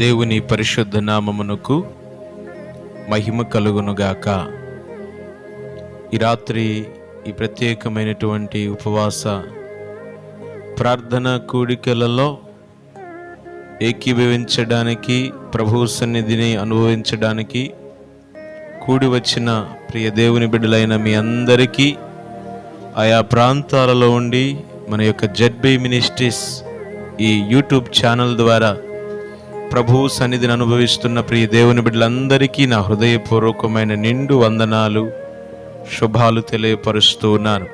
దేవుని పరిశుద్ధ నామమునకు మహిమ కలుగునుగాక. ఈ రాత్రి ఈ ప్రత్యేకమైనటువంటి ఉపవాస ప్రార్థన కూడికలలో ఏకీభవించడానికి, ప్రభు సన్నిధిని అనుభవించడానికి కూడి వచ్చిన ప్రియ దేవుని బిడ్డలైన మీ అందరికీ ఆయా ప్రాంతాలలో ఉండి మన యొక్క జెడ్బీ మినిస్ట్రీస్ ఈ యూట్యూబ్ ఛానల్ ద్వారా ప్రభు సన్నిధిని అనుభవిస్తున్న ప్రియ దేవుని బిడ్డలందరికీ నా హృదయపూర్వకమైన నిండు వందనాలు, శుభాలు తెలియపరుస్తూ ఉన్నాను.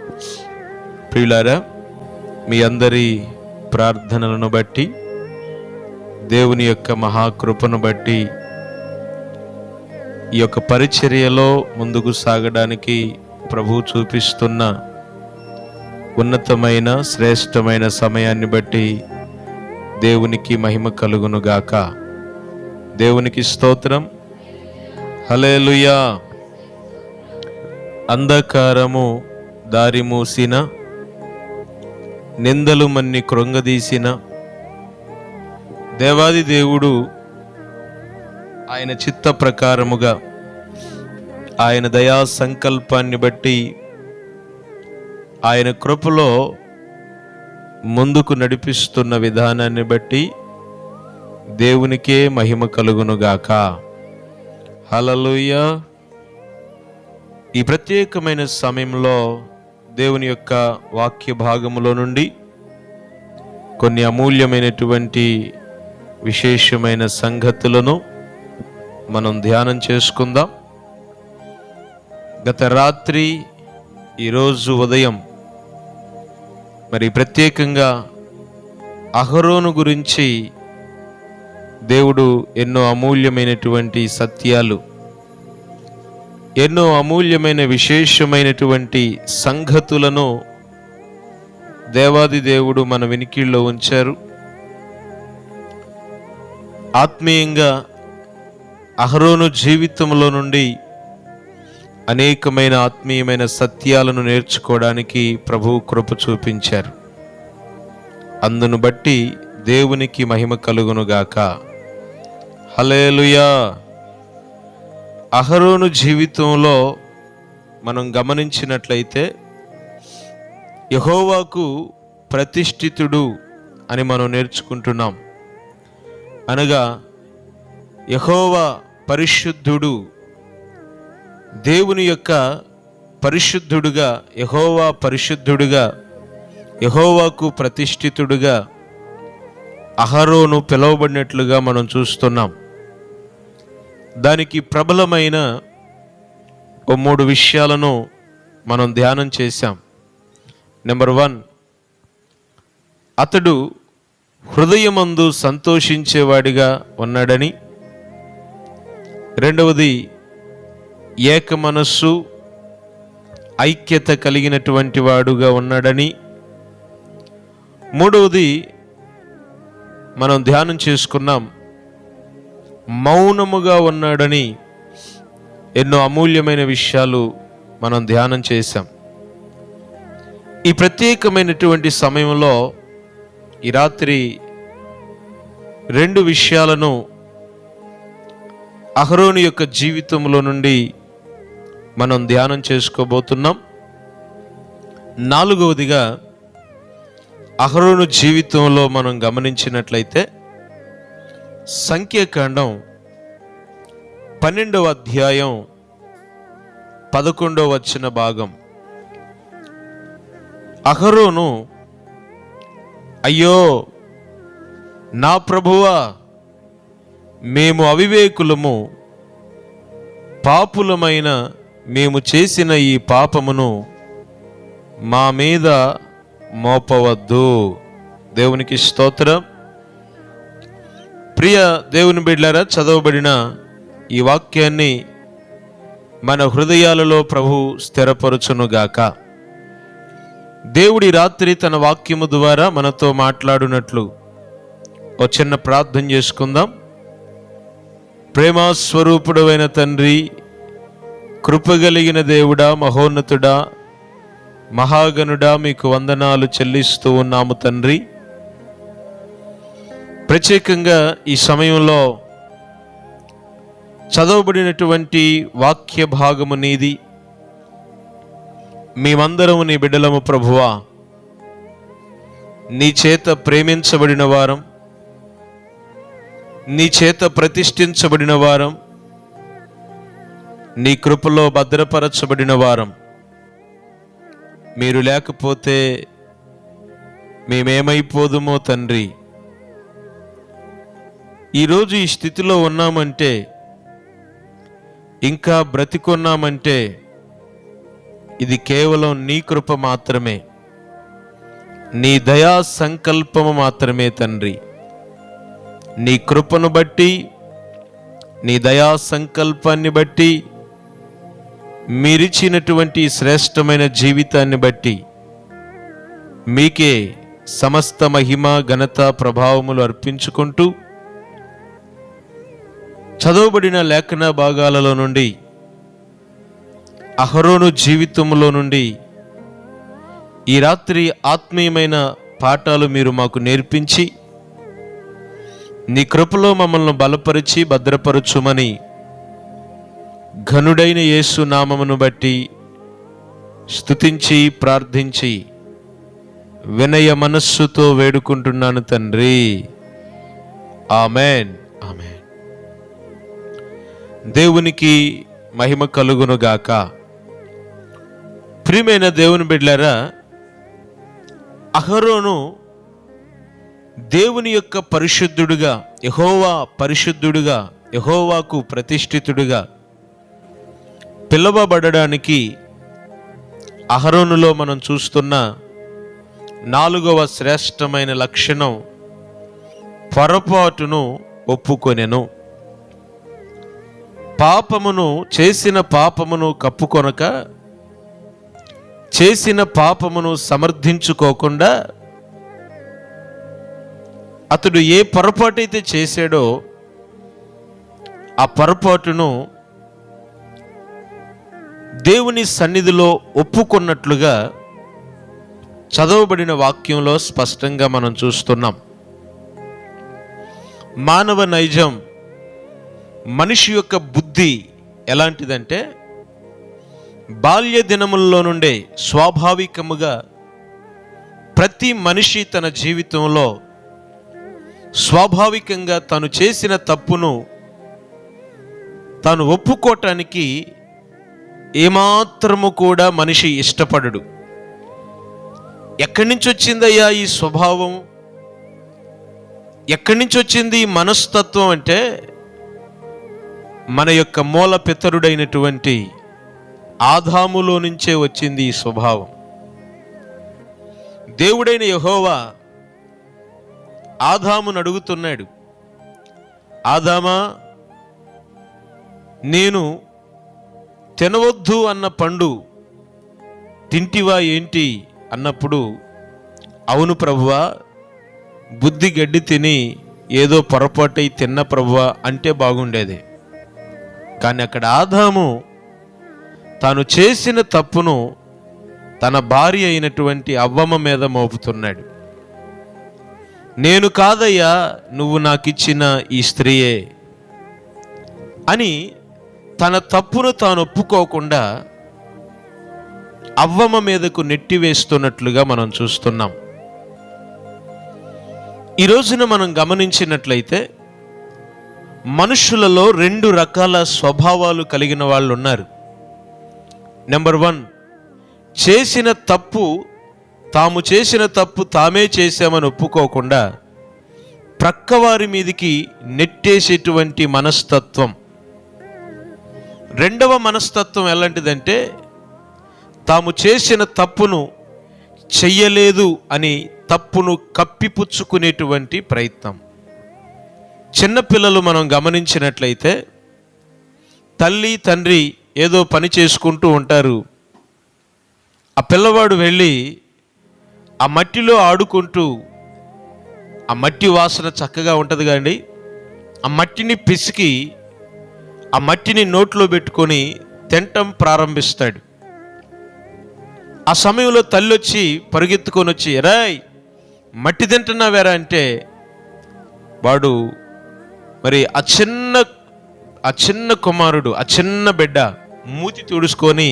ప్రియులారా, మీ అందరి ప్రార్థనలను బట్టి, దేవుని యొక్క మహాకృపను బట్టి ఈ యొక్క పరిచర్యలో ముందుకు సాగడానికి ప్రభు చూపిస్తున్న ఉన్నతమైన శ్రేష్టమైన సమయాన్ని బట్టి దేవునికి మహిమ కలుగునుగాక. దేవునికి స్తోత్రం. హల్లెలూయా. అంధకారము దారి మూసిన, నిందలు మన్ని కృంగదీసిన దేవాది దేవుడు ఆయన చిత్త ప్రకారముగా, ఆయన దయా సంకల్పాన్ని బట్టి, ఆయన కృపలో ముందుకు నడిపిస్తున్న విధానాన్ని బట్టి దేవునికే మహిమ కలుగునుగాక. హల్లెలూయా. ఈ ప్రత్యేకమైన సమయంలో దేవుని యొక్క వాక్య భాగములో నుండి కొన్ని అమూల్యమైనటువంటి విశేషమైన సంగతులను మనం ధ్యానం చేసుకుందాం. గత రాత్రి, ఈరోజు ఉదయం మరి ప్రత్యేకంగా అహరోను గురించి దేవుడు ఎన్నో అమూల్యమైనటువంటి సత్యాలు, ఎన్నో అమూల్యమైన విశేషమైనటువంటి సంగతులను దేవాది దేవుడు మన వినికిడిలో ఉంచారు. ఆత్మీయంగా అహరోను జీవితంలో నుండి అనేకమైన ఆత్మీయమైన సత్యాలను నేర్చుకోవడానికి ప్రభు కృప చూపించారు. అందును బట్టి దేవునికి మహిమ కలుగునుగాక. హల్లెలూయా. అహరోను జీవితంలో మనం గమనించినట్లయితే యెహోవాకు ప్రతిష్ఠితుడు అని మనం నేర్చుకుంటున్నాం. అనగా యెహోవా పరిశుద్ధుడు, దేవుని యొక్క పరిశుద్ధుడుగా, యెహోవా పరిశుద్ధుడుగా, యెహోవాకు ప్రతిష్ఠితుడుగా అహరోను పిలువబడినట్లుగా మనం చూస్తున్నాం. దానికి ప్రబలమైన ఓ 3 విషయాలను మనం ధ్యానం చేశాం. నెంబర్ 1, అతడు హృదయమందు సంతోషించేవాడిగా ఉన్నాడని. రెండవది, ఏక మనస్సు, ఐక్యత కలిగినటువంటి వాడుగా ఉన్నాడని. మూడవది మనం ధ్యానం చేసుకున్నాం, మౌనముగా ఉన్నాడని. ఎన్నో అమూల్యమైన విషయాలు మనం ధ్యానం చేశాం. ఈ ప్రత్యేకమైనటువంటి సమయంలో ఈ రాత్రి 2 విషయాలను అహరోను యొక్క జీవితంలో నుండి మనం ధ్యానం చేసుకోబోతున్నాం. 4వదిగా అహరోను జీవితంలో మనం గమనించినట్లయితే సంఖ్యాకాండం 12వ అధ్యాయం 11వ వచన భాగం. అహరోను, అయ్యో నా ప్రభువా, మేము అవివేకులము, పాపులమైన మేము చేసిన ఈ పాపమును మా మీద మోపవద్దు. దేవునికి స్తోత్రం. ప్రియ దేవుని బిడ్డలారా, చదవబడిన ఈ వాక్యాన్ని మన హృదయాలలో ప్రభు స్థిరపరచునుగాక. దేవుడి రాత్రి తన వాక్యము ద్వారా మనతో మాట్లాడునట్లు ఓ చిన్న ప్రార్థన చేసుకుందాం. ప్రేమస్వరూపుడైన తండ్రి, కృపగలిగిన దేవుడా, మహోన్నతుడా, మహాగణుడా, మీకు వందనాలు చెల్లిస్తూ ఉన్నాము తండ్రి. ప్రత్యేకంగా ఈ సమయంలో చదవబడినటువంటి వాక్య భాగము నీది. మేమందరము నీ బిడ్డలము ప్రభువా, నీ చేత ప్రేమించబడిన వారం, నీ చేత ప్రతిష్ఠించబడిన వారం, నీ కృపలో భద్రపరచబడిన వారం. మీరు లేకపోతే మేమేమైపోదుమో తండ్రి. ఈరోజు ఈ స్థితిలో ఉన్నామంటే, ఇంకా బ్రతికున్నామంటే ఇది కేవలం నీ కృప మాత్రమే, నీ దయా సంకల్పము మాత్రమే తండ్రి. నీ కృపను బట్టి, నీ దయా సంకల్పాన్ని బట్టి, మీరిచ్చినటువంటి శ్రేష్టమైన జీవితాన్ని బట్టి మీకే సమస్త మహిమ ఘనత ప్రభావములు అర్పించుకుంటూ, చదవబడిన లేఖన భాగాలలో నుండి, అహరోను జీవితంలో నుండి ఈ రాత్రి ఆత్మీయమైన పాఠాలు మీరు మాకు నేర్పించి, నీ కృపలో మమ్మల్ని బలపరిచి భద్రపరచుమని ఘనుడైన యేసు నామమును బట్టి స్తుతించి ప్రార్థించి వినయ మనస్సుతో వేడుకుంటున్నాను తండ్రి. Amen, amen. దేవునికి మహిమ కలుగునుగాక. ప్రియమైన దేవుని బిడ్డలారా, అహరోను దేవుని యొక్క పరిశుద్ధుడుగా, యెహోవా పరిశుద్ధుడుగా, యెహోవాకు ప్రతిష్ఠితుడుగా పిలువబడడానికి అహరోనులో మనం చూస్తున్న 4వ శ్రేష్టమైన లక్షణం పొరపాటును ఒప్పుకొనెను. చేసిన పాపమును కప్పుకొనక, చేసిన పాపమును సమర్థించుకోకుండా, అతడు ఏ పొరపాటైతే చేశాడో ఆ పొరపాటును దేవుని సన్నిధిలో ఒప్పుకున్నట్లుగా చదవబడిన వాక్యంలో స్పష్టంగా మనం చూస్తున్నాం. మానవ నైజం, మనిషి యొక్క బుద్ధి ఎలాంటిదంటే, బాల్య దినముల్లో నుండే స్వాభావికముగా ప్రతి మనిషి తన జీవితంలో స్వాభావికంగా తను చేసిన తప్పును తాను ఒప్పుకోవటానికి ఏమాత్రము కూడా మనిషి ఇష్టపడడు. ఎక్కడి నుంచి వచ్చిందయ్యా ఈ స్వభావం, ఎక్కడి నుంచి వచ్చింది ఈ మనస్తత్వం అంటే, మన యొక్క మూల పితరుడైనటువంటి ఆదాములో నుంచే వచ్చింది ఈ స్వభావం. దేవుడైన యెహోవా ఆదామును అడుగుతున్నాడు, ఆదామా, నేను తినవద్దు అన్న పండు తింటివా ఏంటి అన్నప్పుడు, అవును ప్రభువా, బుద్ధి గడ్డి తిని ఏదో పొరపాటై తిన్న ప్రభువా అంటే బాగుండేది. కానీ అక్కడ ఆదాము తాను చేసిన తప్పును తన భార్య అయినటువంటి అవ్వమ్మ మీద మోపుతున్నాడు. నేను కాదయ్యా, నువ్వు నాకిచ్చిన ఈ స్త్రీయే అని తన తప్పును తాను ఒప్పుకోకుండా అవ్వమ్మ మీదకు నెట్టివేస్తున్నట్లుగా మనం చూస్తున్నాం. ఈ రోజున మనం గమనించినట్లయితే మనుషులలో 2 రకాల స్వభావాలు కలిగిన వాళ్ళు ఉన్నారు. నెంబర్ 1, తాము చేసిన తప్పు తామే చేశామని ఒప్పుకోకుండా ప్రక్కవారి మీదికి నెట్టేసేటువంటి మనస్తత్వం. 2వ మనస్తత్వం ఎలాంటిదంటే, తాము చేసిన తప్పును చెయ్యలేదు అని తప్పును కప్పిపుచ్చుకునేటువంటి ప్రయత్నం. చిన్నపిల్లలు మనం గమనించినట్లయితే తల్లి తండ్రి ఏదో పని చేసుకుంటూ ఉంటారు. ఆ పిల్లవాడు వెళ్ళి ఆ మట్టిలో ఆడుకుంటూ, ఆ మట్టి వాసన చక్కగా ఉంటుంది కానీ ఆ మట్టిని పిసికి ఆ మట్టిని నోట్లో పెట్టుకొని తినటం ప్రారంభిస్తాడు. ఆ సమయంలో తల్లి వచ్చి పరిగెత్తుకొని వచ్చి, రాయ్ మట్టి తింటున్నావేరా అంటే వాడు మరి ఆ చిన్న కుమారుడు, ఆ చిన్న బిడ్డ మూతి తుడుచుకొని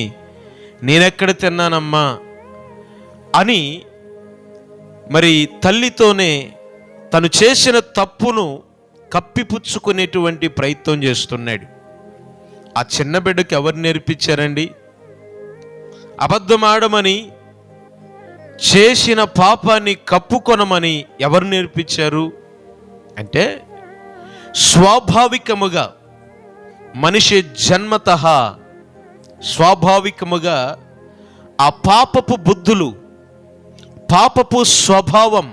నేనెక్కడ తిన్నానమ్మా అని మరి తల్లితోనే తను చేసిన తప్పును కప్పిపుచ్చుకునేటువంటి ప్రయత్నం చేస్తున్నాడు. ఆ చిన్న బిడ్డకు ఎవరు నేర్పించారండి? అబద్ధం ఆడమని, చేసిన పాపాన్ని కప్పుకొనమని ఎవరు నేర్పించారు అంటే, స్వాభావికముగా మనిషి జన్మతః స్వాభావికముగా ఆ పాపపు బుద్ధులు, పాపపు స్వభావం,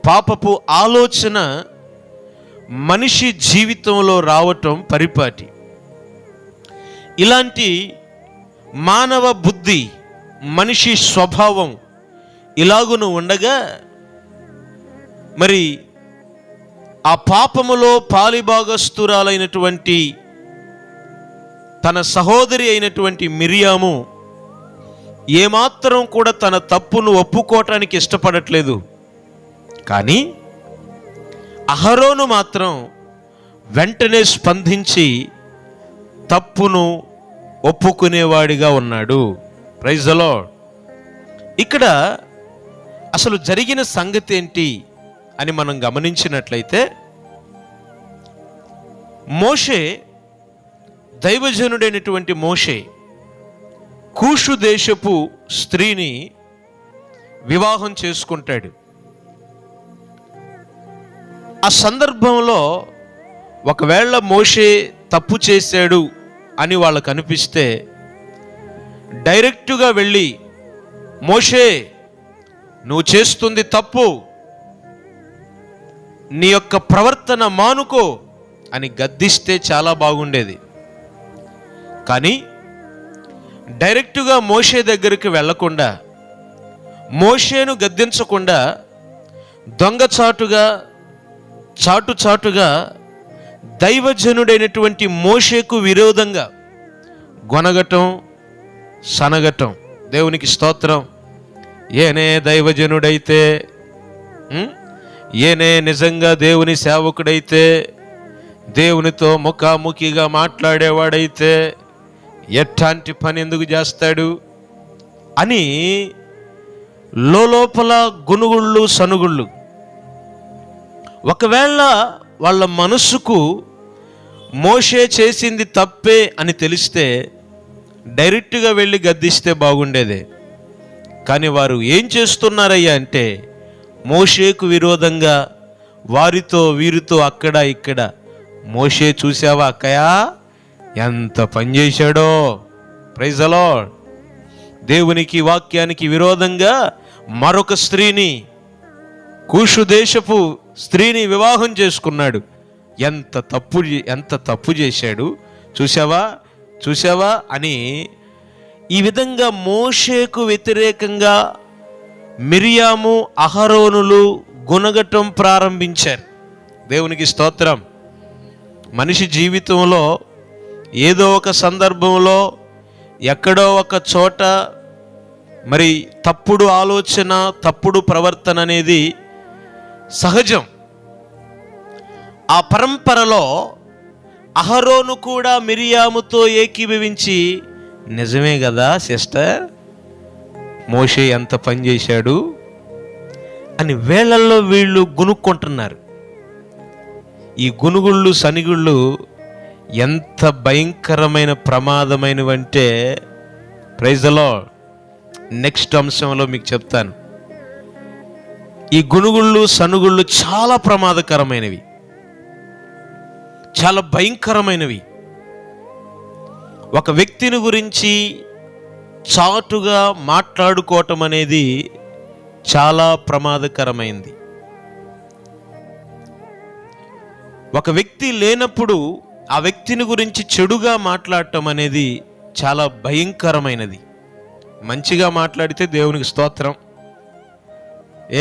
పాపపు ఆలోచన మనిషి జీవితంలో రావటం పరిపాటి. ఇలాంటి మానవ బుద్ధి, మనిషి స్వభావం ఇలాగును ఉండగా మరి ఆ పాపములో పాలిభాగస్తురాలైనటువంటి తన సహోదరి అయినటువంటి మిరియాము ఏమాత్రం కూడా తన తప్పును ఒప్పుకోవటానికి ఇష్టపడట్లేదు. కానీ అహరోను మాత్రం వెంటనే స్పందించి తప్పును ఒప్పుకునేవాడిగా ఉన్నాడు. Praise the lord. ఇక్కడ అసలు జరిగిన సంగతి ఏంటి అని మనం గమనించినట్లయితే, మోషే, దైవజనుడైనటువంటి మోషే కూషు దేశపు స్త్రీని వివాహం చేసుకుంటాడు. ఆ సందర్భంలో ఒకవేళ మోషే తప్పు చేశాడు అని వాళ్ళకు అనిపిస్తే డైరెక్టుగా వెళ్ళి, మోషే నువ్వు చేస్తుంది తప్పు, నీ యొక్క ప్రవర్తన మానుకో అని గద్దిస్తే చాలా బాగుండేది. కానీ డైరెక్టుగా మోషే దగ్గరికి వెళ్లకుండా, మోషేను గద్దించకుండా దొంగచాటుగా, చాటుగా దైవజనుడైనటువంటి మోషేకు విరోధంగా గొనగటం, సనగటం. దేవునికి స్తోత్రం. ఏనే దైవజనుడైతే, ఏనే నిజంగా దేవుని సేవకుడైతే, దేవునితో ముఖాముఖిగా మాట్లాడేవాడైతే ఎట్లాంటి పని ఎందుకు చేస్తాడు అని లోపల గునుగుళ్ళు, సనుగుళ్ళు. ఒకవేళ వాళ్ళ మనసుకు మోషే చేసింది తప్పే అని తెలిస్తే డైరెక్ట్గా వెళ్ళి గద్దిస్తే బాగుండేదే. కానీ వారు ఏం చేస్తున్నారయ్యా అంటే, మోషేకు విరోధంగా వారితో వీరితో అక్కడ ఇక్కడ, మోషే చూసావా అక్కయ్య ఎంత పని చేశాడో, ప్రైజ్ ది లార్డ్, దేవునికి వాక్యానికి విరోధంగా మరొక స్త్రీని, కూషు దేశపు స్త్రీని వివాహం చేసుకున్నాడు. ఎంత తప్పు చేశాడు చూసావా అని ఈ విధంగా మోషేకు వ్యతిరేకంగా మిరియాము, అహరోనులు గునగటం ప్రారంభించారు. దేవునికి స్తోత్రం. మనిషి జీవితంలో ఏదో ఒక సందర్భంలో ఎక్కడో ఒక చోట మరి తప్పుడు ఆలోచన, తప్పుడు ప్రవర్తన అనేది సహజం. ఆ పరంపరలో అహరోను కూడా మిరియాముతో ఏకీభవించి, నిజమే కదా సిస్టర్, మోషే ఎంత పని చేశాడు అని వేళల్లో వీళ్ళు గునుక్కుంటున్నారు. ఈ గునుగుళ్ళు, సనిగుళ్ళు ఎంత భయంకరమైన ప్రమాదమైనవంటే, ప్రైజ్ ది లార్డ్, నెక్స్ట్ అంశంలో మీకు చెప్తాను. ఈ గునుగుళ్ళు, సనుగుళ్ళు చాలా ప్రమాదకరమైనవి, చాలా భయంకరమైనవి. ఒక వ్యక్తిని గురించి చాటుగా మాట్లాడుకోవటం అనేది చాలా ప్రమాదకరమైంది. ఒక వ్యక్తి లేనప్పుడు ఆ వ్యక్తిని గురించి చెడుగా మాట్లాడటం అనేది చాలా భయంకరమైనది. మంచిగా మాట్లాడితే దేవునికి స్తోత్రం,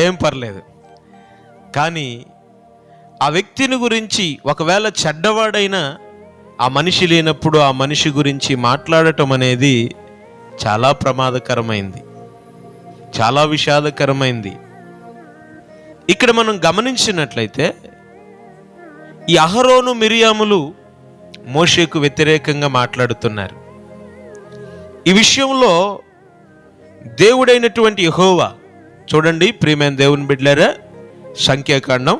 ఏం పర్లేదు. కానీ ఆ వ్యక్తిని గురించి ఒకవేళ చెడ్డవాడైనా ఆ మనిషి లేనప్పుడు ఆ మనిషి గురించి మాట్లాడటం అనేది చాలా ప్రమాదకరమైంది, చాలా విషాదకరమైంది. ఇక్కడ మనం గమనించినట్లయితే ఈ అహరోను మిరియాములు మోషేకు వ్యతిరేకంగా మాట్లాడుతున్నారు. ఈ విషయంలో దేవుడైనటువంటి యెహోవా, చూడండి ప్రియమైన దేవుని బిడ్డలారా, సంఖ్యాకాండం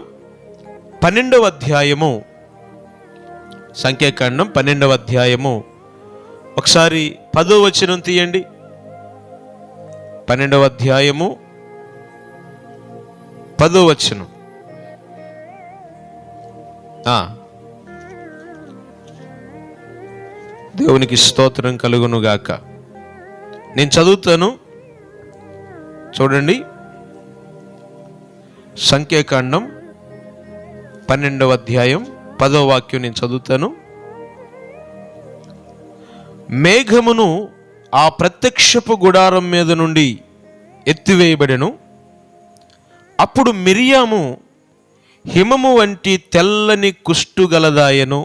12వ అధ్యాయము, సంఖ్యాకాండం 12వ అధ్యాయము ఒకసారి 10వ వచనం తీయండి. 12వ అధ్యాయము 10వ వచనం. దేవునికి స్తోత్రం కలుగును గాక. నేను చదువుతాను, చూడండి. సంఖ్యాకాండం 12వ అధ్యాయం 10వ వాక్యం నేను చదువుతాను. మేఘమును ఆ ప్రత్యక్షపు గుడారం మీద నుండి ఎత్తివేయబడెను. అప్పుడు మిరియాము హిమము వంటి తెల్లని కుష్టు గలదాయను.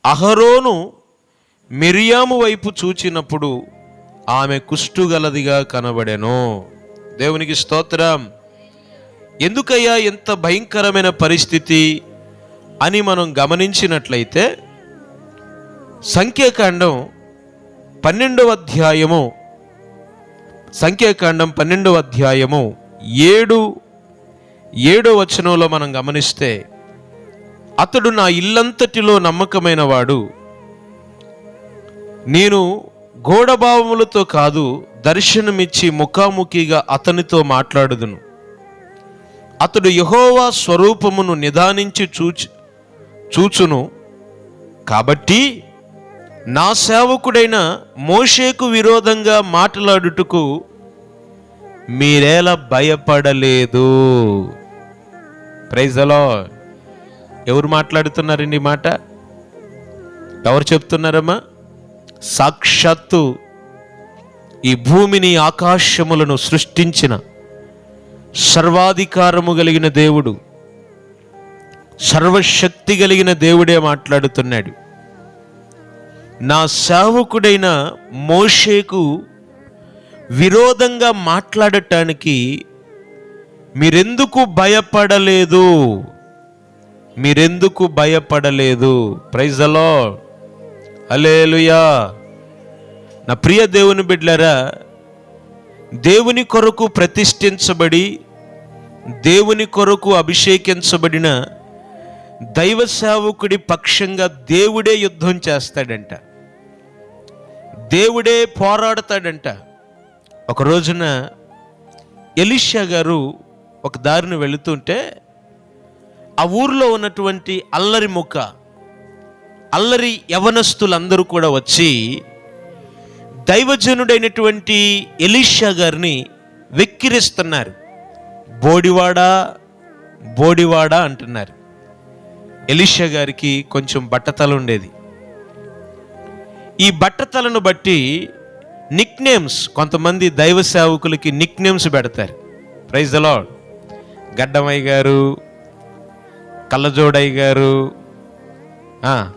అహరోను మిరియాము వైపు చూచినప్పుడు ఆమె కుష్టు గలదిగా కనబడెను. దేవునికి స్తోత్రం. ఎందుకయ్యా ఎంత భయంకరమైన పరిస్థితి అని మనం గమనించినట్లయితే, సంఖ్యాకాండం 12వ అధ్యాయము, సంఖ్యాకాండం 12వ అధ్యాయము 7వ వచనంలో మనం గమనిస్తే, అతడు నా ఇల్లంతటిలో నమ్మకమైన వాడు, నేను గోడభావములతో కాదు దర్శనమిచ్చి ముఖాముఖిగా అతనితో మాట్లాడుదును. అతడు యెహోవా స్వరూపమును నిదానించి చూచును. కాబట్టి నా సేవకుడైన మోషేకు విరోధంగా మాట్లాడుటకు మీరేలా భయపడలేదు? Praise the lord. ఎవరు మాట్లాడుతున్నారండి ఈ మాట? ఎవరు చెప్తున్నారమ్మా? సాక్షాత్తు ఈ భూమిని ఆకాశములను సృష్టించిన సర్వాధికారము కలిగిన దేవుడు, సర్వశక్తి కలిగిన దేవుడే మాట్లాడుతున్నాడు. నా సేవకుడైన మోషేకు విరోధంగా మాట్లాడటానికి మీరెందుకు భయపడలేదు? మీరెందుకు భయపడలేదు? Praise the Lord. హల్లెలూయా. నా ప్రియ దేవుని బిడ్డలారా, దేవుని కొరకు ప్రతిష్ఠించబడి దేవుని కొరకు అభిషేకించబడిన దైవ సేవకుడి పక్షంగా దేవుడే యుద్ధం చేస్తాడంట, దేవుడే పోరాడతాడంట. ఒక రోజున ఎలీషా గారు ఒక దారిని వెళుతుంటే ఆ ఊర్లో ఉన్నటువంటి అల్లరి యవనస్తులందరూ కూడా వచ్చి దైవజనుడైనటువంటి ఎలీషా గారిని వెక్కిరిస్తున్నారు. బోడివాడా బోడివాడా అంటున్నారు. ఎలీషా గారికి కొంచెం బట్టతల ఉండేది. ఈ బట్టతలను బట్టి నిక్ నేమ్స్, కొంతమంది దైవ సేవకులకి నిక్ నేమ్స్ పెడతారు. Praise the Lord. గడ్డమయ్య గారు, కళ్ళజోడయ్య గారు,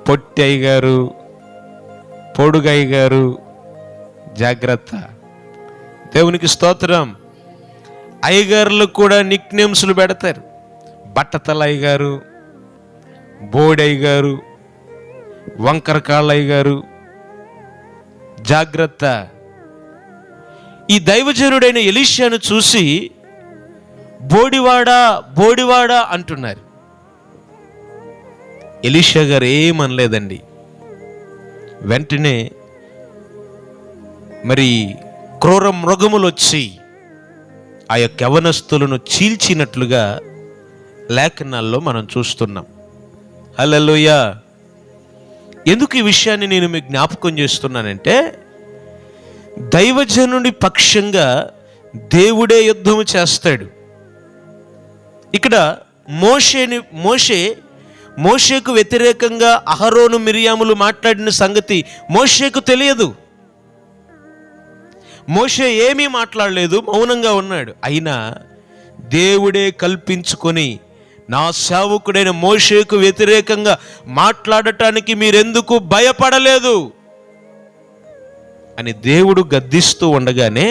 పొట్టి అయ్య గారు, పొడుగయ్య గారు. జాగ్రత్త. దేవునికి స్తోత్రం. అయ్యగారులకు కూడా నిక్ నేమ్స్లు పెడతారు. బట్టతల అయ్య గారు, బోడయ్య గారు, వంకర కాళ్ళయ్య గారు. జాగ్రత్త. ఈ దైవజనుడైన ఎలీషాను చూసి బోడివాడా బోడివాడా అంటున్నారు. ఎలీషా గారు ఏమనలేదండి. వెంటనే మరి క్రూర మృగములు వచ్చి ఆ యొక్క యవనస్తులను చీల్చినట్లుగా లేఖనాల్లో మనం చూస్తున్నాం. హల్లెలూయా. ఎందుకు ఈ విషయాన్ని నేను మీకు జ్ఞాపకం చేస్తున్నానంటే, దైవజనుడి పక్షంగా దేవుడే యుద్ధము చేస్తాడు. ఇక్కడ మోషేకు వ్యతిరేకంగా అహరోను మిరియాములు మాట్లాడిన సంగతి మోషేకు తెలియదు. మోషే ఏమీ మాట్లాడలేదు, మౌనంగా ఉన్నాడు. అయినా దేవుడే కల్పించుకొని నా సేవకుడైన మోషేకు వ్యతిరేకంగా మాట్లాడటానికి మీరెందుకు భయపడలేదు అని దేవుడు గద్దిస్తూ ఉండగానే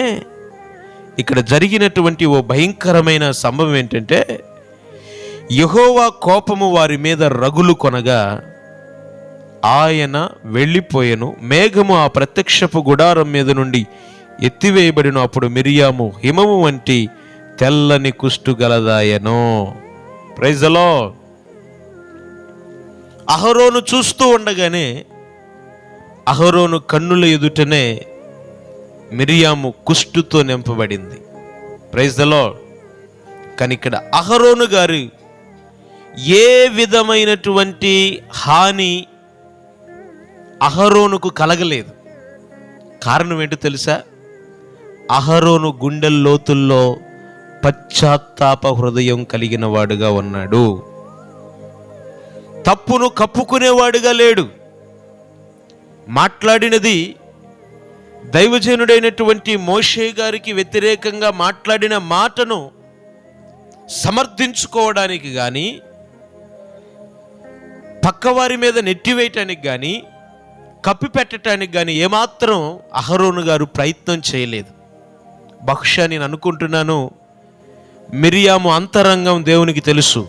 ఇక్కడ జరిగినటువంటి ఓ భయంకరమైన సంభవం ఏంటంటే, యెహోవా కోపము వారి మీద రగులు కొనగా ఆయన వెళ్ళిపోయెను. మేఘము ఆ ప్రత్యక్షపు గుడారం మీద నుండి ఎత్తివేయబడిన. అప్పుడు మిరియాము హిమము వంటి తెల్లని కుష్టు గలదాయను. Praise the lord. అహరోను చూస్తూ ఉండగానే అహరోను కన్నుల ఎదుటనే మిరియాము కుష్టుతో నింపబడింది. Praise the Lord. కానీ ఇక్కడ అహరోను గారు ఏ విధమైనటువంటి హాని అహరోనుకు కలగలేదు. కారణం ఏంటో తెలుసా? అహరోను గుండె లోతుల్లో పశ్చాత్తాప హృదయం కలిగిన వాడుగా ఉన్నాడు. తప్పును కప్పుకునేవాడుగా లేడు. మాట్లాడినది దైవజనుడైనటువంటి మోషే గారికి వ్యతిరేకంగా మాట్లాడిన మాటను సమర్థించుకోవడానికి కానీ, పక్కవారి మీద నెట్టివేయటానికి కానీ, కప్పిపెట్టడానికి కానీ ఏమాత్రం అహరోను గారు ప్రయత్నం చేయలేదు. బహుశా నేను అనుకుంటున్నాను, మిరియాము అంతరంగం దేవునికి తెలుసు.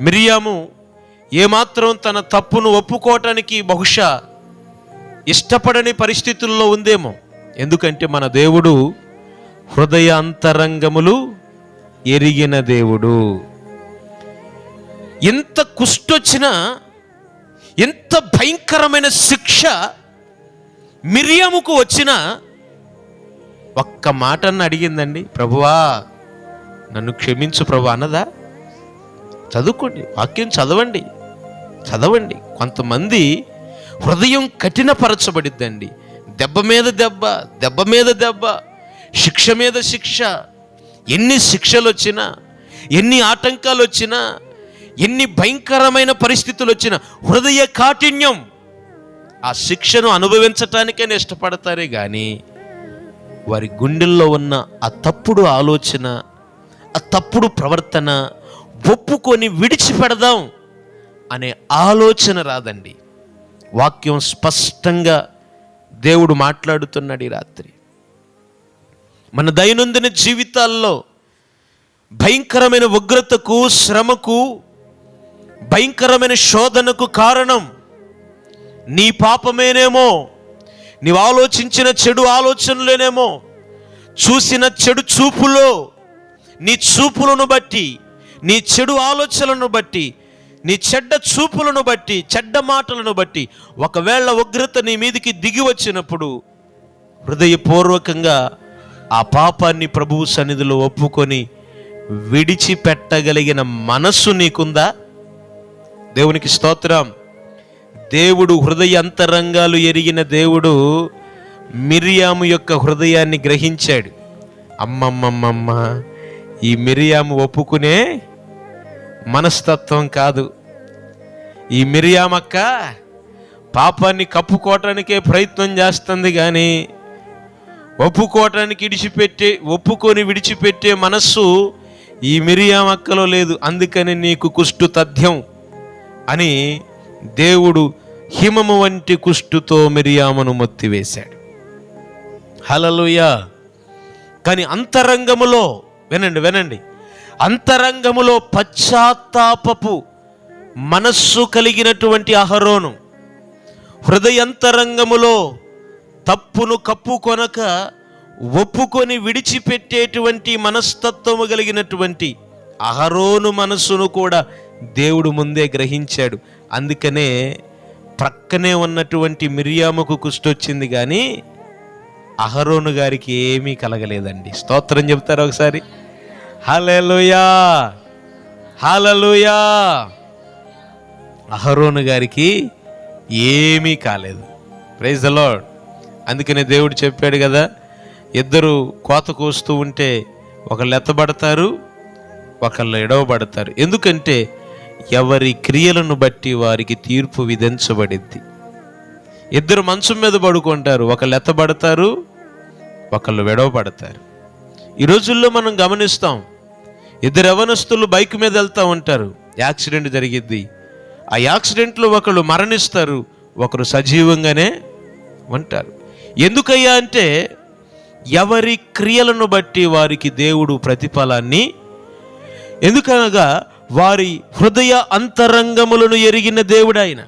మిరియాము ఏమాత్రం తన తప్పును ఒప్పుకోవటానికి బహుశా ఇష్టపడని పరిస్థితుల్లో ఉందేమో. ఎందుకంటే మన దేవుడు హృదయ అంతరంగములు ఎరిగిన దేవుడు. ఎంత కుష్టొచ్చినా, ఎంత భయంకరమైన శిక్ష మిరియాముకు వచ్చినా ఒక్క మాటను అడిగిందండి, ప్రభువా నన్ను క్షమించు ప్రభు అన్నదా? చదువుకోండి, వాక్యం చదవండి. కొంతమంది హృదయం కఠినపరచబడిద్దండి. దెబ్బ మీద దెబ్బ, దెబ్బ మీద దెబ్బ, శిక్ష మీద శిక్ష. ఎన్ని శిక్షలు వచ్చినా, ఎన్ని ఆటంకాలు వచ్చినా, ఎన్ని భయంకరమైన పరిస్థితులు వచ్చినా హృదయ కాఠిన్యం ఆ శిక్షను అనుభవించటానికైనా ఇష్టపడతారే కానీ వారి గుండెల్లో ఉన్న ఆ తప్పుడు ఆలోచన, ఆ తప్పుడు ప్రవర్తన ఒప్పుకొని విడిచిపెడదాం అనే ఆలోచన రాదండి. వాక్యం స్పష్టంగా దేవుడు మాట్లాడుతున్నాడు ఈ రాత్రి. మన దైనందిన జీవితాల్లో భయంకరమైన ఉగ్రతకు, శ్రమకు, భయంకరమైన శోధనకు కారణం నీ పాపమేనేమో, నీవు ఆలోచించిన చెడు ఆలోచనలేనేమో, చూసిన చెడు చూపులో, నీ చూపులను బట్టి, నీ చెడు ఆలోచనలను బట్టి, నీ చెడ్డ చూపులను బట్టి, చెడ్డ మాటలను బట్టి ఒకవేళ ఉగ్రత నీ మీదికి దిగి వచ్చినప్పుడు హృదయపూర్వకంగా ఆ పాపాన్ని ప్రభువు సన్నిధిలో ఒప్పుకొని విడిచిపెట్టగలిగిన మనస్సు నీకుందా? దేవునికి స్తోత్రం. దేవుడు హృదయ అంతరంగాలు ఎరిగిన దేవుడు మిరియాము యొక్క హృదయాన్ని గ్రహించాడు. అమ్మమ్మమ్మమ్మ, ఈ మిరియాము ఒప్పుకునే మనస్తత్వం కాదు. ఈ మిరియామక్క పాపాన్ని కప్పుకోవటానికే ప్రయత్నం చేస్తుంది కానీ ఒప్పుకొని విడిచిపెట్టే మనస్సు ఈ మిరియామక్కలో లేదు. అందుకని నీకు కుష్టు తథ్యం అని దేవుడు హిమము వంటి కుష్టుతో మిరియామును మొత్తివేశాడు. హల్లెలూయా. కానీ అంతరంగములో వినండి, అంతరంగములో పశ్చాత్తాపపు మనస్సు కలిగినటువంటి అహరోను హృదయంతరంగములో తప్పును కప్పుకొనక ఒప్పుకొని విడిచిపెట్టేటువంటి మనస్తత్వము కలిగినటువంటి అహరోను మనస్సును కూడా దేవుడు ముందే గ్రహించాడు. అందుకనే ప్రక్కనే ఉన్నటువంటి మిరియాముకు కుష్టొచ్చింది కానీ అహరోను గారికి ఏమీ కలగలేదండి. స్తోత్రం చెప్తారు ఒకసారి. హల్లెలూయా, హల్లెలూయా. అహరోను గారికి ఏమీ కాలేదు. Praise the lord. అందుకనే దేవుడు చెప్పాడు కదా, ఇద్దరు కోత కోస్తూ ఉంటే ఒకళ్ళు ఎత్తబడతారు, ఒకళ్ళు ఎడవబడతారు. ఎందుకంటే ఎవరి క్రియలను బట్టి వారికి తీర్పు విధించబడింది. ఇద్దరు మంచం మీద పడుకుంటారు, ఒకళ్ళు ఎత్తబడతారు, ఒకళ్ళు విడవబడతారు. ఈ రోజుల్లో మనం గమనిస్తాం, ఇద్దరు యవనస్తులు బైక్ మీద వెళ్తూ ఉంటారు, యాక్సిడెంట్ జరిగిద్ది. ఆ యాక్సిడెంట్లో ఒకళ్ళు మరణిస్తారు, ఒకరు సజీవంగానే ఉంటారు. ఎందుకయ్యా అంటే ఎవరి క్రియలను బట్టి వారికి దేవుడు ప్రతిఫలాన్ని ఎందుకనగా వారి హృదయ అంతరంగములను ఎరిగిన దేవుడు ఆయన.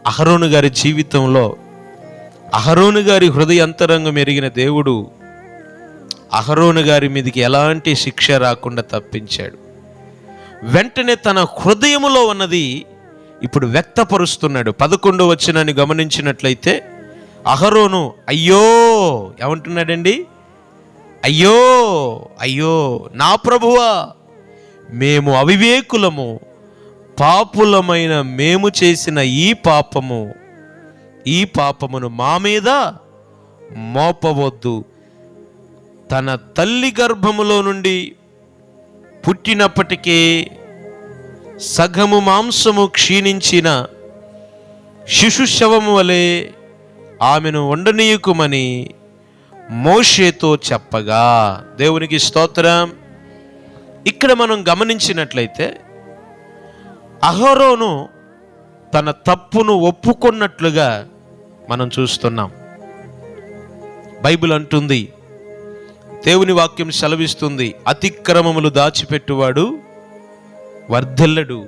అహరోను గారి జీవితంలో అహరోను గారి హృదయ అంతరంగం ఎరిగిన దేవుడు అహరోను గారి మీదకి ఎలాంటి శిక్ష రాకుండా తప్పించాడు. వెంటనే తన హృదయములో ఉన్నది ఇప్పుడు వ్యక్తపరుస్తున్నాడు. 11వ వచనాన్ని గమనించినట్లయితే అహరోను అయ్యో ఏమంటున్నాడండి? అయ్యో అయ్యో నా ప్రభువా, మేము అవివేకులము, పాపులమైన మేము చేసిన ఈ పాపమును మా మీద మోపవద్దు. తన తల్లి గర్భములో నుండి పుట్టినప్పటికే సగము మాంసము క్షీణించిన శిశు శవము వలె ఆమెను ఉండనీయకుమని మోషేతో చెప్పగా. దేవునికి స్తోత్రం. ఇక్కడ మనం గమనించినట్లయితే అహరోను తన తప్పును ఒప్పుకున్నట్లుగా మనం చూస్తున్నాం. బైబిల్ అంటుంది, దేవుని వాక్యం సెలవిస్తుంది, అతిక్రమములు దాచిపెట్టువాడు వర్ధిల్లడు.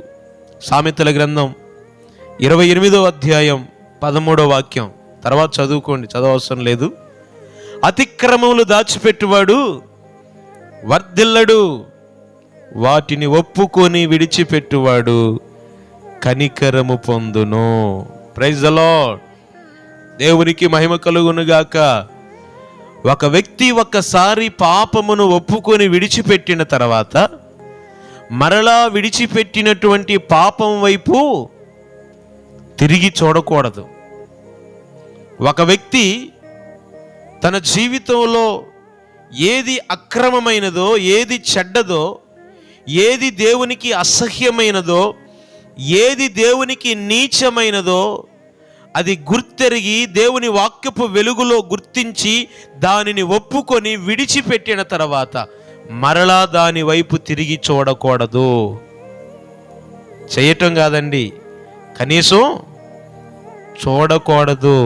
సామెతల గ్రంథం 28వ అధ్యాయం 13వ వాక్యం. తర్వాత చదువుకోండి, చదవవసరం లేదు. అతిక్రమములు దాచిపెట్టువాడు వర్ధిల్లడు, వాటిని ఒప్పుకొని విడిచిపెట్టువాడు కనికరము పొందును. Praise the lord. దేవునికి మహిమ కలుగునుగాక. ఒక వ్యక్తి ఒక్కసారి పాపమును ఒప్పుకొని విడిచిపెట్టిన తర్వాత మరలా విడిచిపెట్టినటువంటి పాపం వైపు తిరిగి చూడకూడదు. ఒక వ్యక్తి తన జీవితంలో ఏది అక్రమమైనదో, ఏది చెడ్డదో, ఏది దేవునికి అసహ్యమైనదో, ఏది దేవునికి నీచమైనదో అది గుర్తెరిగి దేవుని వాక్యపు వెలుగులో గుర్తించి దానిని ఒప్పుకొని విడిచిపెట్టిన తర్వాత మరలా దాని వైపు తిరిగి చూడకూడదు. చేయటం కాదండి, కనీసం చూడకూడదు.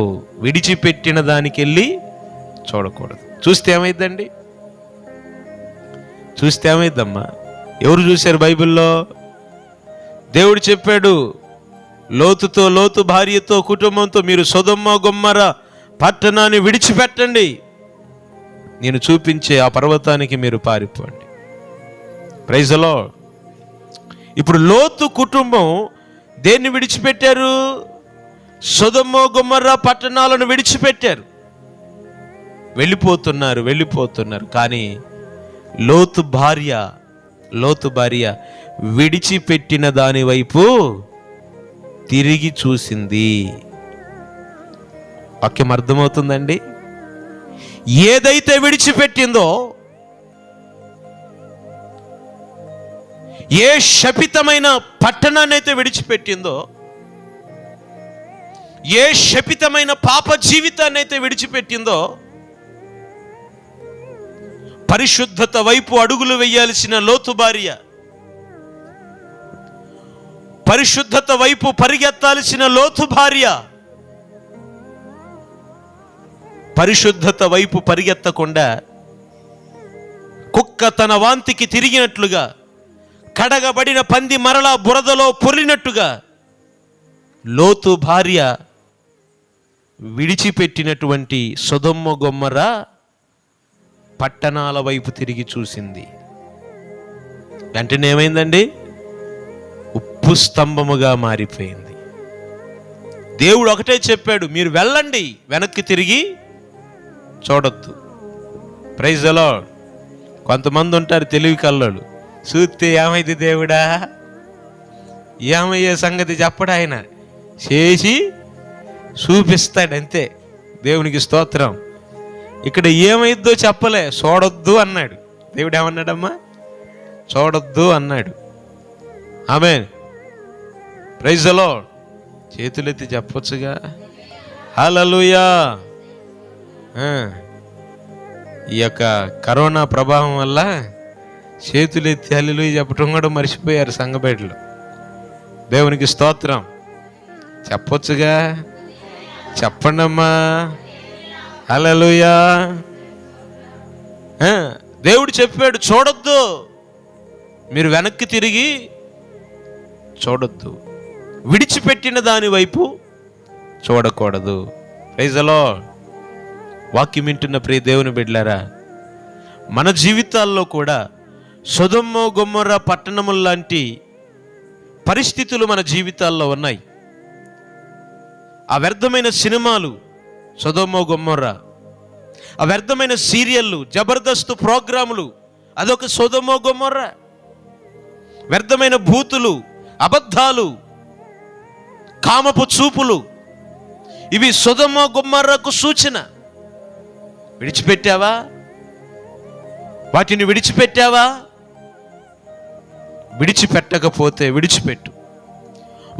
విడిచిపెట్టిన దానికి వెళ్ళి చూడకూడదు. చూస్తే ఏమైందండి? చూస్తే ఏమైందమ్మా? ఎవరు చూశారు బైబిల్లో? దేవుడు చెప్పాడు, లోతు భార్యతో కుటుంబంతో మీరు సొదొమ గొమ్మర పట్టణాన్ని విడిచిపెట్టండి, నేను చూపించే ఆ పర్వతానికి మీరు పారిపోండి. Praise the Lord. ఇప్పుడు లోతు కుటుంబం దేన్ని విడిచిపెట్టారు? సొదొమ గొమ్మర పట్టణాలను విడిచిపెట్టారు. వెళ్ళిపోతున్నారు. కానీ లోతు భార్య విడిచిపెట్టిన దాని వైపు తిరిగి చూసింది. వాక్యం అర్థమవుతుందండి? ఏదైతే విడిచిపెట్టిందో, ఏ శపితమైన పట్టణాన్ని అయితే విడిచిపెట్టిందో, ఏ శపితమైన పాప జీవితాన్ని అయితే విడిచిపెట్టిందో, పరిశుద్ధత వైపు అడుగులు వేయాల్సిన లోతు భార్య, పరిశుద్ధత వైపు పరిగెత్తాల్సిన లోతు భార్య పరిశుద్ధత వైపు పరిగెత్తకుండా కుక్క తన వాంతికి తిరిగినట్లుగా, కడగబడిన పంది మరలా బురదలో పొర్లినట్టుగా లోతు భార్య విడిచిపెట్టినటువంటి సొదొమ గొమ్మర పట్టణాల వైపు తిరిగి చూసింది. వెంటనే ఏమైందండి? ఉప్పు స్తంభముగా మారిపోయింది. దేవుడు ఒకటే చెప్పాడు, మీరు వెళ్ళండి, వెనక్కి తిరిగి చూడొద్దు. Praise the lord. కొంతమంది ఉంటారు తెలివి కల్లోళ్ళు, చూస్తే ఏమైంది దేవుడా, ఏమయ్యే సంగతి చెప్పడు ఆయన, చేసి చూపిస్తాడు అంతే. దేవునికి స్తోత్రం. ఇక్కడ ఏమైద్దో చెప్పలే, చూడొద్దు అన్నాడు. దేవుడు ఏమన్నాడమ్మా? చూడొద్దు అన్నాడు. ఆమేన్. Praise the Lord. చేతులెత్తి చెప్పొచ్చుగా హల్లెలూయా. ఈ యొక్క కరోనా ప్రభావం వల్ల చేతులెత్తి హల్లెలూయా చెప్పడం కూడా మర్చిపోయారు సంఘబేటలో. దేవునికి స్తోత్రం. చెప్పొచ్చుగా, చెప్పండమ్మా హల్లెలూయా. దేవుడు చెప్పాడు చూడొద్దు. మీరు వెనక్కి తిరిగి చూడొద్దు, విడిచిపెట్టిన దాని వైపు చూడకూడదు. Praise the lord. వాక్యం వింటున్న ప్రియ దేవుని బిడ్డలారా, మన జీవితాల్లో కూడా సొదొమ గొమొర్రా పట్టణముల లాంటి పరిస్థితులు మన జీవితాల్లో ఉన్నాయి. ఆ వ్యర్థమైన సినిమాలు సొదొమ గొమొర్రా, ఆ వ్యర్థమైన సీరియళ్ళు, జబర్దస్త్ ప్రోగ్రాములు, అదొక సొదొమ గొమొర్రా. వ్యర్థమైన భూతులు, అబద్ధాలు, కామపు చూపులు, ఇవి సొదొమ గొమొర్రాకు సూచన. విడిచిపెట్టావా? వాటిని విడిచిపెట్టావా? విడిచిపెట్టకపోతే విడిచిపెట్టు.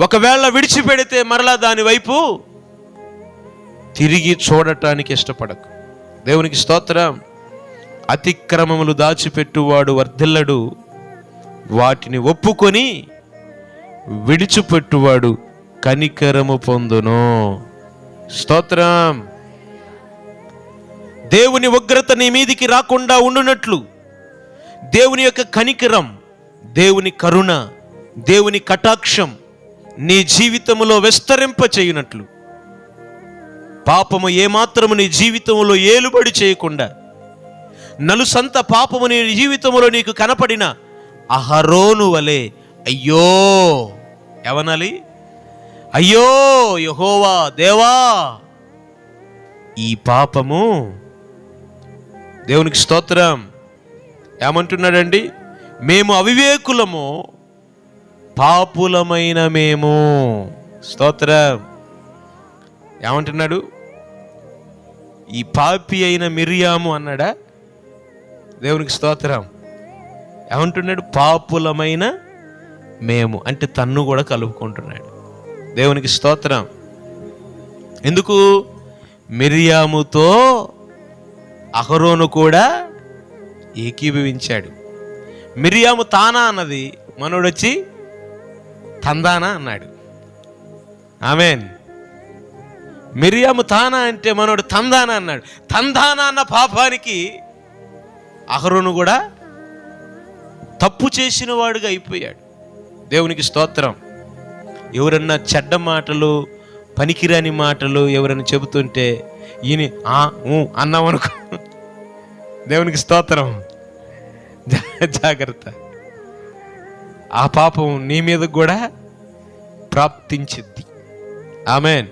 ఒకవేళ విడిచిపెడితే మరలా దాని వైపు తిరిగి చూడటానికి ఇష్టపడకు. దేవునికి స్తోత్రం. అతిక్రమములు దాచిపెట్టువాడు వర్ధిల్లడు, వాటిని ఒప్పుకొని విడిచిపెట్టువాడు కనికరము పొందును. స్తోత్రం. దేవుని ఉగ్రత నీ మీదికి రాకుండా ఉండునట్లు దేవుని యొక్క కనికరం, దేవుని కరుణ, దేవుని కటాక్షం నీ జీవితంలో విస్తరింప చేయునట్లు, పాపము ఏమాత్రము నీ జీవితంలో ఏలుబడి చేయకుండా, నలుసంత పాపము నీ జీవితంలో నీకు కనపడిన అహరోను వలె అయ్యో, ఎవనాలి? అయ్యో యెహోవా దేవా, ఈ పాపము, దేవునికి స్తోత్రం. ఏమంటున్నాడండి? మేము అవివేకులము, పాపులమైన మేము. స్తోత్రం. ఏమంటున్నాడు? ఈ పాపి అయిన మిరియాము అన్నాడా? దేవునికి స్తోత్రం. ఏమంటున్నాడు? పాపులమైన మేము అంటే తన్ను కూడా కలుపుకుంటున్నాడు. దేవునికి స్తోత్రం. ఎందుకు? మిరియాముతో అహరోను కూడా ఏకీభవించాడు. మిరియాము తానా అన్నది, మనోడొచ్చి తందానా అన్నాడు. ఆమేన్. మిరియాము తానా అంటే మనోడు తందానా అన్నాడు. తందానా అన్న పాపానికి అహరోను కూడా తప్పు చేసిన వాడుగా అయిపోయాడు. దేవునికి స్తోత్రం. ఎవరన్నా చెడ్డ మాటలు, పనికిరాని మాటలు ఎవరైనా చెబుతుంటే ఈయన అన్నామనుకో, దేవునికి స్తోత్రం, జాగ్రత్త, ఆ పాపం నీ మీద కూడా ప్రాప్తించిద్ది. ఆమేన్.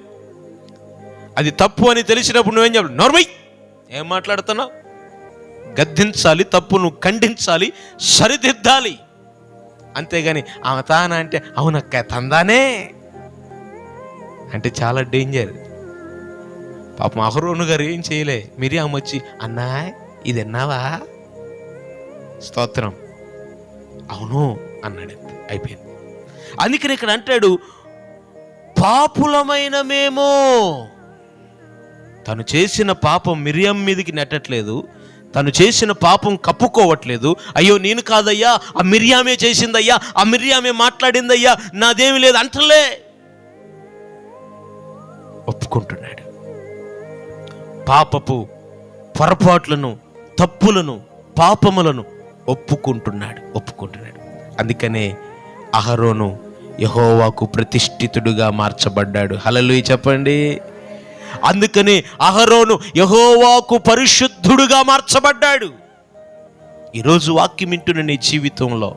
అది తప్పు అని తెలిసినప్పుడు నువ్వేం చెప్పాలి? నోర్మై, ఏం మాట్లాడుతున్నావు? గద్దించాలి, తప్పును ఖండించాలి, సరిదిద్దాలి. అంతేగాని ఆమె తానా అంటే అవునక్క తందానే అంటే చాలా డేంజర్. పాపం అహరోను గారు ఏం చేయలే. మిరియాము వచ్చి అన్నా ఇది విన్నావా? స్తోత్రం, అవును అన్నాడు. అయిపోయింది. అందుకని ఇక్కడ అంటాడు పాపులమైన మేము. తను చేసిన పాపం మిరియం మీదకి నెట్టట్లేదు, తను చేసిన పాపం కప్పుకోవట్లేదు. అయ్యో నేను కాదయ్యా, ఆ మిరియామే చేసిందయ్యా, ఆ మిరియామే మాట్లాడిందయ్యా, నాదేమి లేదు అంటలే, ఒప్పుకుంటున్నాడు. పాపపు పొరపాట్లను, తప్పులను, పాపములను ఒప్పుకుంటున్నాడు. అందుకనే అహరోను యెహోవాకు ప్రతిష్ఠితుడుగా మార్చబడ్డాడు. హల్లెలూయా చెప్పండి. అందుకని అహరోను యెహోవాకు పరిశుద్ధుడుగా మార్చబడ్డాడు. ఈరోజు వాక్యం వింటున్న నీ జీవితంలో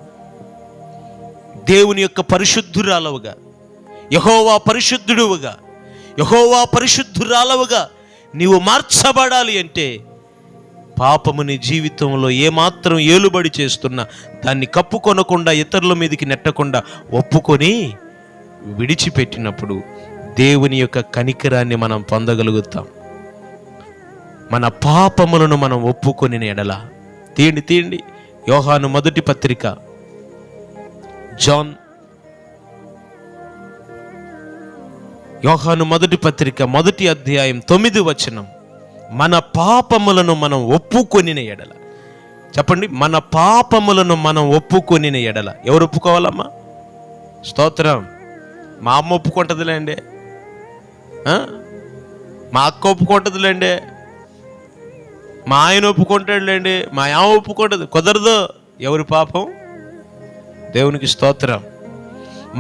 దేవుని యొక్క పరిశుద్ధురాలవుగా, యెహోవా పరిశుద్ధుడువుగా, యెహోవా పరిశుద్ధురాలవుగా నీవు మార్చబడాలి అంటే పాపము నీ జీవితంలో ఏమాత్రం ఏలుబడి చేస్తున్నా దాన్ని కప్పుకొనకుండా, ఇతరుల మీదకి నెట్టకుండా ఒప్పుకొని విడిచిపెట్టినప్పుడు దేవుని యొక్క కనికరాన్ని మనం పొందగలుగుతాం. మన పాపములను మనం ఒప్పుకొని ఎడల. తీయండి యోహాను మొదటి పత్రిక, యోహాను మొదటి పత్రిక 1వ అధ్యాయం 9వ వచనం. మన పాపములను మనం ఒప్పుకొని ఎడల. చెప్పండి, మన పాపములను మనం ఒప్పుకొని ఎడల. ఎవరు ఒప్పుకోవాలమ్మా? స్తోత్రం. మా అమ్మ ఒప్పుకుంటుందిలేండి, మా అక్క ఒప్పుకుంటుందిలేండి, మా ఆయన ఒప్పుకుంటాడులేండి, మా ఆమె ఒప్పుకుంటుంది. కుదరదు. ఎవరి పాపం దేవునికి స్తోత్రం.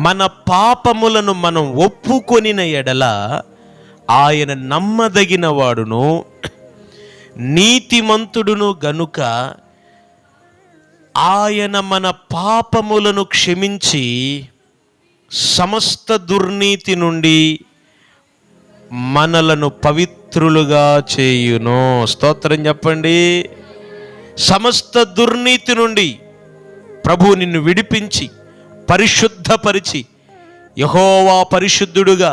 మన పాపములను మనం ఒప్పుకొనిన ఎడల ఆయన నమ్మదగిన వాడును నీతిమంతుడును గనుక ఆయన మన పాపములను క్షమించి సమస్త దుర్నీతి నుండి మనలను పవిత్రులుగా చేయును. స్తోత్రం చెప్పండి. సమస్త దుర్నీతి నుండి ప్రభువు నిన్ను విడిపించి పరిశుద్ధపరిచి యెహోవా పరిశుద్ధుడుగా,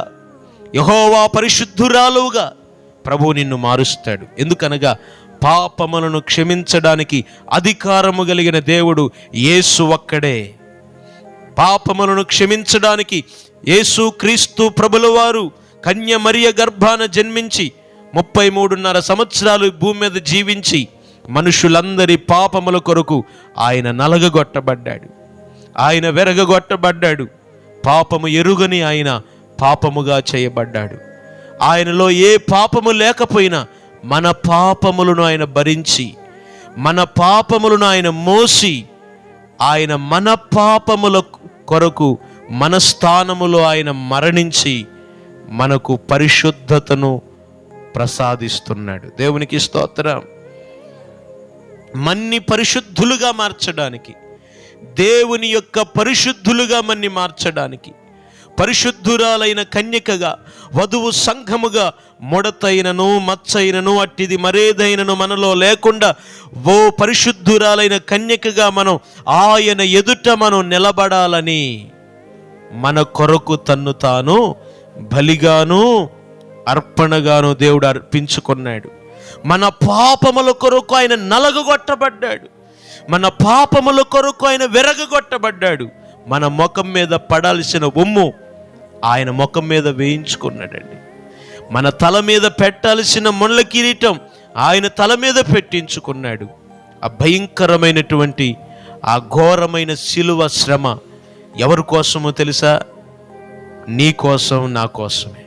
యెహోవా పరిశుద్ధురాలుగా ప్రభువు నిన్ను మారుస్తాడు. ఎందుకనగా పాపములను క్షమించడానికి అధికారము కలిగిన దేవుడు యేసు ఒక్కడే. పాపములను క్షమించడానికి యేసు క్రీస్తు ప్రభుల వారు కన్య మరియ గర్భాన జన్మించి 33.5 సంవత్సరాలు భూమి మీద జీవించి మనుషులందరి పాపముల కొరకు ఆయన నలగగొట్టబడ్డాడు, ఆయన వెరగగొట్టబడ్డాడు. పాపము ఎరుగని ఆయన పాపముగా చేయబడ్డాడు. ఆయనలో ఏ పాపము లేకపోయినా మన పాపములను ఆయన భరించి, మన పాపములను ఆయన మోసి, ఆయన మన పాపముల కొరకు మన స్థానములో ఆయన మరణించి మనకు పరిశుద్ధతను ప్రసాదిస్తున్నాడు. దేవునికి స్తోత్రం. మన్ని పరిశుద్ధులుగా మార్చడానికి, దేవుని యొక్క పరిశుద్ధులుగా మన్ని మార్చడానికి, పరిశుద్ధురాలైన కన్యకగా వధువు సంఘముగా ముడతైనను మచ్చైనను అట్టిది మరేదైనను మనలో లేకుండా ఓ పరిశుద్ధురాలైన కన్యకగా మనం ఆయన ఎదుట మనం నిలబడాలని మన కొరకు తన్ను తాను బలిగాను అర్పణగాను దేవుడు అర్పించుకున్నాడు. మన పాపముల కొరకు ఆయన నలగగొట్టబడ్డాడు, మన పాపముల కొరకు ఆయన వెరగగొట్టబడ్డాడు. మన ముఖం మీద పడాల్సిన ఉమ్ము ఆయన ముఖం మీద వేయించుకున్నాడండి. మన తల మీద పెట్టాల్సిన ముళ్ళ కిరీటం ఆయన తల మీద పెట్టించుకున్నాడు. ఆ భయంకరమైనటువంటి ఆ ఘోరమైన శిలువ శ్రమ ఎవరి కోసమో తెలుసా? నీ కోసం, నా కోసమే.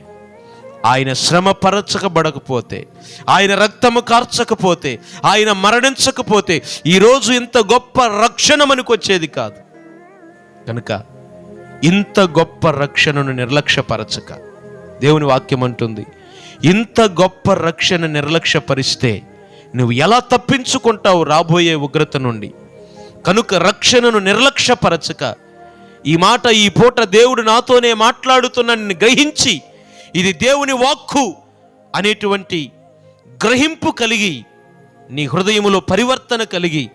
ఆయన శ్రమ పరచకబడకపోతే, ఆయన రక్తము కార్చకపోతే, ఆయన మరణించకపోతే ఈరోజు ఇంత గొప్ప రక్షణ మనకు వచ్చేది కాదు. కనుక ఇంత గొప్ప రక్షణను నిర్లక్ష్యపరచక, దేవుని వాక్యం అంటుంది, ఇంత గొప్ప రక్షణ నిర్లక్ష్యపరిస్తే నువ్వు ఎలా తప్పించుకుంటావు రాబోయే ఉగ్రత నుండి? కనుక రక్షణను నిర్లక్ష్యపరచక, ఈ మాట ఈ పూట దేవుడు నాతోనే మాట్లాడుతున్నానని గ్రహించి, ఇది దేవుని వాక్కు అనేటువంటి గ్రహింపు కలిగి, నీ హృదయములో పరివర్తన కలిగి,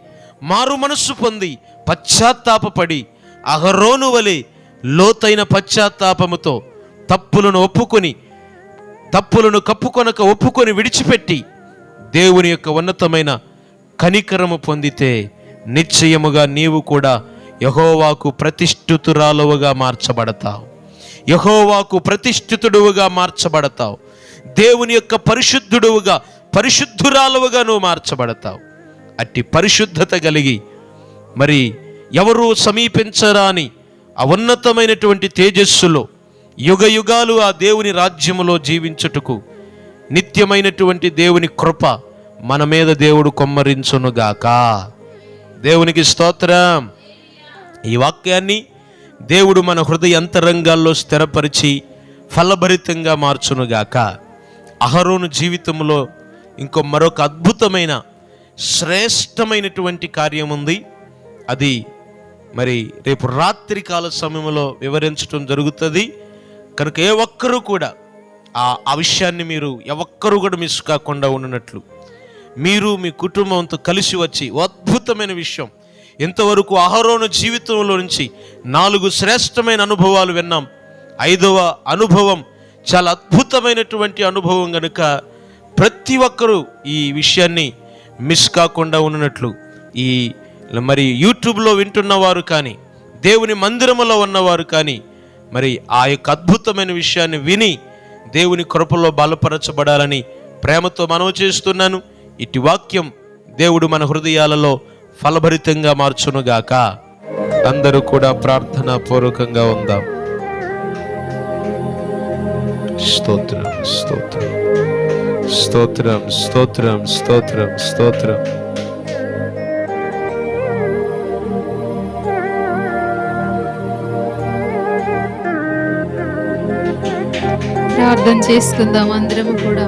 మారు మనస్సు పొంది పశ్చాత్తాపపడి అహరోను వలె లోతైన పశ్చాత్తాపముతో తప్పులను కప్పుకొనక ఒప్పుకొని విడిచిపెట్టి దేవుని యొక్క ఉన్నతమైన కనికరము పొందితే నిశ్చయముగా నీవు కూడా యెహోవాకు ప్రతిష్ఠితురాలుగా మార్చబడతావు, యెహోవాకు ప్రతిష్ఠితుడుగా మార్చబడతావు. దేవుని యొక్క పరిశుద్ధుడుగా, పరిశుద్ధురాలుగా నువ్వు మార్చబడతావు. అట్టి పరిశుద్ధత కలిగి మరి ఎవరు సమీపించరాని ఆ ఉన్నతమైనటువంటి తేజస్సులో యుగ యుగాలు ఆ దేవుని రాజ్యములో జీవించుటకు నిత్యమైనటువంటి దేవుని కృప మన మీద దేవుడు కొమ్మరించునుగాక. దేవునికి స్తోత్రం. ఈ వాక్యాన్ని దేవుడు మన హృదయ అంతరంగాల్లో స్థిరపరిచి ఫలభరితంగా మార్చునుగాక. అహరోను జీవితంలో మరొక అద్భుతమైన శ్రేష్టమైనటువంటి కార్యం ఉంది. అది మరి రేపు రాత్రి కాల సమయంలో వివరించడం జరుగుతుంది. కనుక ఏ ఒక్కరూ కూడా ఆ విషయాన్ని మీరు ఒక్కరూ కూడా మిస్ కాకుండా ఉన్నట్లు మీరు మీ కుటుంబంతో కలిసి వచ్చి అద్భుతమైన విషయం. ఇంతవరకు అహరోను జీవితంలో నుంచి 4 శ్రేష్టమైన అనుభవాలు విన్నాం. 5వ అనుభవం చాలా అద్భుతమైనటువంటి అనుభవం. కనుక ప్రతి ఒక్కరూ ఈ విషయాన్ని మిస్ కాకుండా ఉన్నట్లు ఈ మరి యూట్యూబ్లో వింటున్నవారు కానీ, దేవుని మందిరములో ఉన్నవారు కానీ, మరి ఆ యొక్క అద్భుతమైన విషయాన్ని విని దేవుని కృపలో బలపరచబడాలని ప్రేమతో మనవి చేస్తున్నాను. ఇటు వాక్యం దేవుడు మన హృదయాలలో ఫలభరితంగా మార్చునుగాక. అందరూ కూడా ప్రార్థనా పూర్వకంగా ఉందాం. స్తోత్రం, స్తోత్రం, స్తోత్రం, స్తోత్రం, స్తోత్రం, స్తోత్రం. ప్రార్థన చేసుకుందాం అందరం కూడా.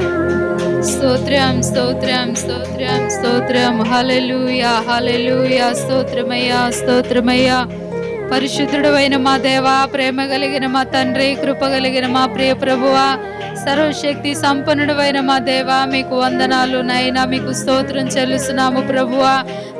స్తోత్రం స్తోత్రం స్తోత్రం స్తోత్రం. హల్లెలూయా హల్లెలూయా. స్తోత్రమయ్యా స్తోత్రమయ్యా. పరిశుద్ధుడైన మా దేవా, ప్రేమ కలిగిన మా తండ్రి, కృప కలిగిన మా ప్రియ ప్రభువా, సర్వశక్తి సంపన్నుడైన మా దేవా, మీకు వందనాలు నైనా, మీకు స్తోత్రం చెల్లిస్తున్నాము ప్రభువా.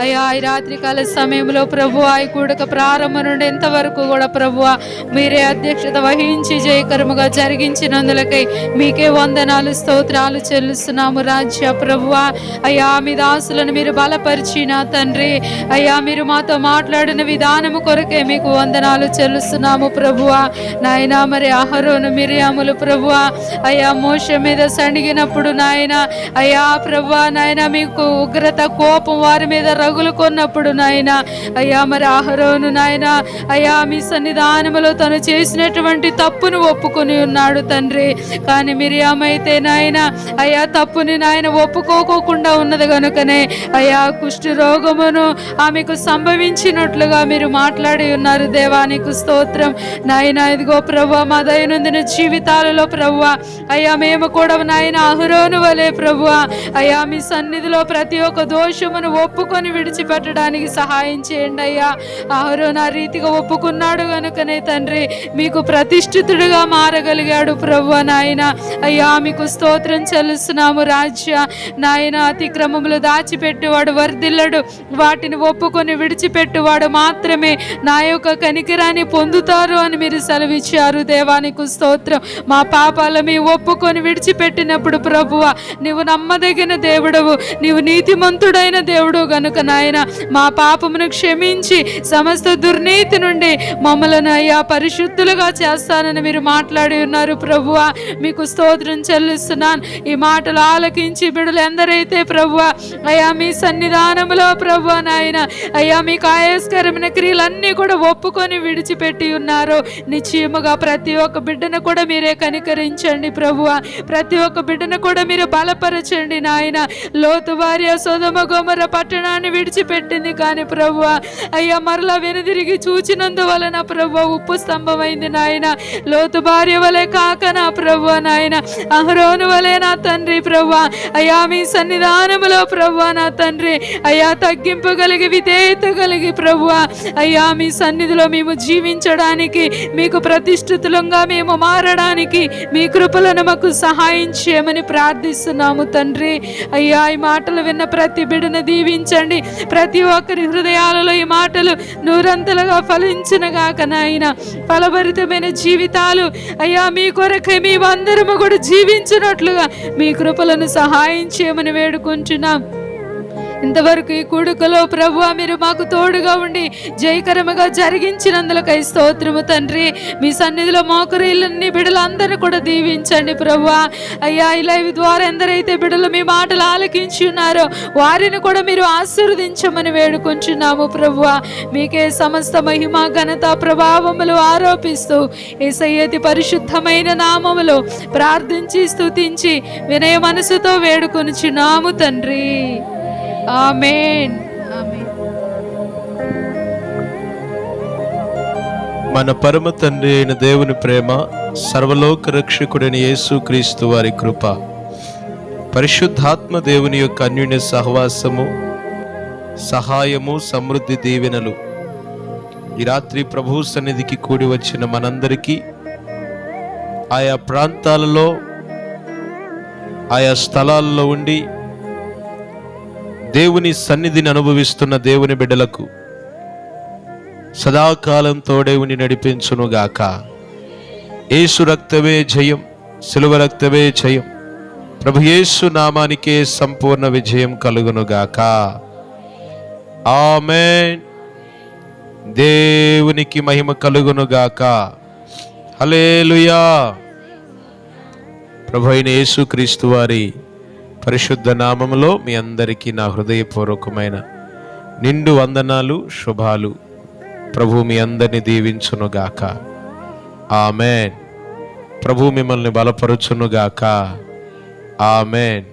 అయ్యా, ఈ రాత్రికాల సమయంలో ప్రభువా, ఈ కూడక ప్రారంభం నుండి ఎంతవరకు కూడా ప్రభువా మీరే అధ్యక్షత వహించి జయకరముగా జరిగించినందులకై మీకే వందనాలు స్తోత్రాలు చెల్లిస్తున్నాము రాజ్య ప్రభువా. అయ్యా, మీ దాసులను మీరు బలపరిచిన తండ్రి, అయ్యా మీరు మాతో మాట్లాడిన విధానము కొరకే మీకు వందనాలు చెల్లిస్తున్నాము ప్రభువా. నాయనా, మరి అహరోను మిరియాములు ప్రభువా, అయ్యా మోషే మీద సణిగినప్పుడు నాయన, అయ్యా ప్రభువా నాయన, మీకు ఉగ్రత కోపం వారి మీద రగులుకొన్నప్పుడు నాయన, అయ్యా మరి అహరోను నాయన, అయ్యా మీ సన్నిధానములో తను చేసినటువంటి తప్పును ఒప్పుకొని ఉన్నాడు తండ్రి. కానీ మిరియామైతే నాయన, అయ్యా తప్పుని నాయన ఒప్పుకోకుండా ఉన్నది కనుకనే అయ్యా కుష్ఠ రోగమును ఆమెకు సంభవించినట్లుగా మీరు మాట్లాడి ఉన్నారు. దేవానికి స్తోత్రం నాయన. ఇదిగో ప్రభువా, మా దైనందిన జీవితాలలో ప్రభువా, అయ్యా మేము కూడా నాయన అహరోను వలె ప్రభువా, అయ్యా మీ సన్నిధిలో ప్రతి ఒక్క దోషమును ఒప్పుకొని విడిచిపెట్టడానికి సహాయం చేయండి అయ్యా. అహరోను ఆ రీతిగా ఒప్పుకున్నాడు కనుకనే తండ్రి మీకు ప్రతిష్ఠితుడుగా మారగలిగాడు ప్రభువా నాయన. అయ్యా మీకు స్తోత్రం చెల్లిస్తున్నాము రాజ్య నాయన. అతిక్రమములు దాచిపెట్టేవాడు వర్ధిల్లడు, వాటిని ఒప్పుకొని విడిచిపెట్టువాడు మాత్రమే నా యొక్క కనికరాన్ని పొందుతారు అని మీరు సెలవిచ్చారు. దేవానికి స్తోత్రం. మా పాపాలు మేము ఒప్పుకొని విడిచిపెట్టినప్పుడు ప్రభువా, నీవు నమ్మదగిన దేవుడవు, నీవు నీతిమంతుడైన దేవుడు గనుక నాయన మా పాపమును క్షమించి సమస్త దుర్నీతి నుండి మమ్మలను అయ్యా పరిశుద్ధులుగా చేస్తానని మీరు మాట్లాడి ఉన్నారు ప్రభువా. మీకు స్తోత్రం చెల్లిస్తున్నాను. ఈ మాటలు ఆలకించి బిడ్డలు ఎందరైతే ప్రభువా అయ్యా మీ సన్నిధానంలో ప్రభువా నాయన, అయ్యా మీకు ఆయాస్కరమైన క్రియలన్నీ కూడా ఒప్పుకొని విడిచిపెట్టి ఉన్నారు, నిశ్చయముగా ప్రతి ఒక్క బిడ్డను కూడా మీరే కనికరించండి ప్రభువా. ప్రతి ఒక్క బిడ్డను కూడా మీరు బలపరచండి నాయన. లోతు భార్య సొదొమ గొమొర్రా పట్టణాన్ని విడిచిపెట్టింది కానీ ప్రభువా అయ్యా మరలా వెనుదిరిగి చూచినందువలన ప్రభువా ఉప్పు స్తంభమైంది నాయన. లోతు భార్య వలె కాక నా ప్రభువా నాయన, అహరోను వలె నా తండ్రి ప్రభువా అయ్యా మీ సన్నిధానములో ప్రభువా నా తండ్రి అయ్యా తగ్గింపు కలిగి విధేయత కలిగి ప్రభువా అయ్యా మీ సన్నిధిలో మేము జీవించడానికి, మీకు ప్రతిష్ఠితులంగా మేము మారడానికి మీ కృపలను మాకు సహాయం చేయమని ప్రార్థిస్తున్నాము తండ్రి. అయ్యా ఈ మాటలు విన్న ప్రతి బిడ్డను దీవించండి. ప్రతి ఒక్కరి హృదయాలలో ఈ మాటలు నూరంతలుగా ఫలించునుగాక నాయన. ఫలభరితమైన జీవితాలు అయ్యా మీ కొరకై మేమందరము కూడా జీవించినట్లుగా మీ కృపలను సహాయం చేయమని వేడుకుంటున్నాం. ఇంతవరకు ఈ కూడుకలో ప్రభువా మీరు మాకు తోడుగా ఉండి జయకరముగా జరిగించినందులకై స్తోత్రము తండ్రి. మీ సన్నిధిలో మోకరీలన్నీ బిడ్డలందరూ కూడా దీవించండి ప్రభువా. అయ్యా ఈ లైవ్ ద్వారా ఎందరైతే బిడ్డలు మీ మాటలు ఆలకించి ఉన్నారో వారిని కూడా మీరు ఆశీర్వదించమని వేడుకుంటున్నాము ప్రభువా. మీకే సమస్త మహిమ ఘనత ప్రభావములు ఆరోపిస్తూ యేసయ్య పరిశుద్ధమైన నామములో ప్రార్థించి స్తుతించి వినయ మనసుతో వేడుకొనుచున్నాము తండ్రి. ఆమేన్. ఆమేన్. మన పరమ తండ్రి అయిన దేవుని ప్రేమ, సర్వలోక రక్షకుడైన యేసు క్రీస్తు వారి కృప, పరిశుద్ధాత్మ దేవుని యొక్క అన్యోన్య సహవాసము, సహాయము, సమృద్ధి దీవెనలు ఈ రాత్రి ప్రభు సన్నిధికి కూడి వచ్చిన మనందరికీ, ఆయా ప్రాంతాలలో ఆయా స్థలాల్లో ఉండి దేవుని సన్నిధిని అనుభవిస్తున్న దేవుని బిడ్డలకు సదాకాలం తోడే ఉండి నడిపించునుగాక. యేసు రక్తమే జయం, సిలువ రక్తమే జయం. ప్రభు యేసు నామానికే సంపూర్ణ విజయం కలుగునుగాక. ఆమేన్. దేవునికి మహిమ కలుగునుగాక. హల్లెలూయా. ప్రభు అయిన యేసు క్రీస్తు వారి పరిశుద్ధ నామములో మీ అందరికీ నా హృదయపూర్వకమైన నిండు వందనాలు, శుభాలు. ప్రభు మీ అందరిని దీవించునుగాక. ఆమేన్. ప్రభు మిమ్మల్ని బలపరుచునుగాక. ఆమేన్.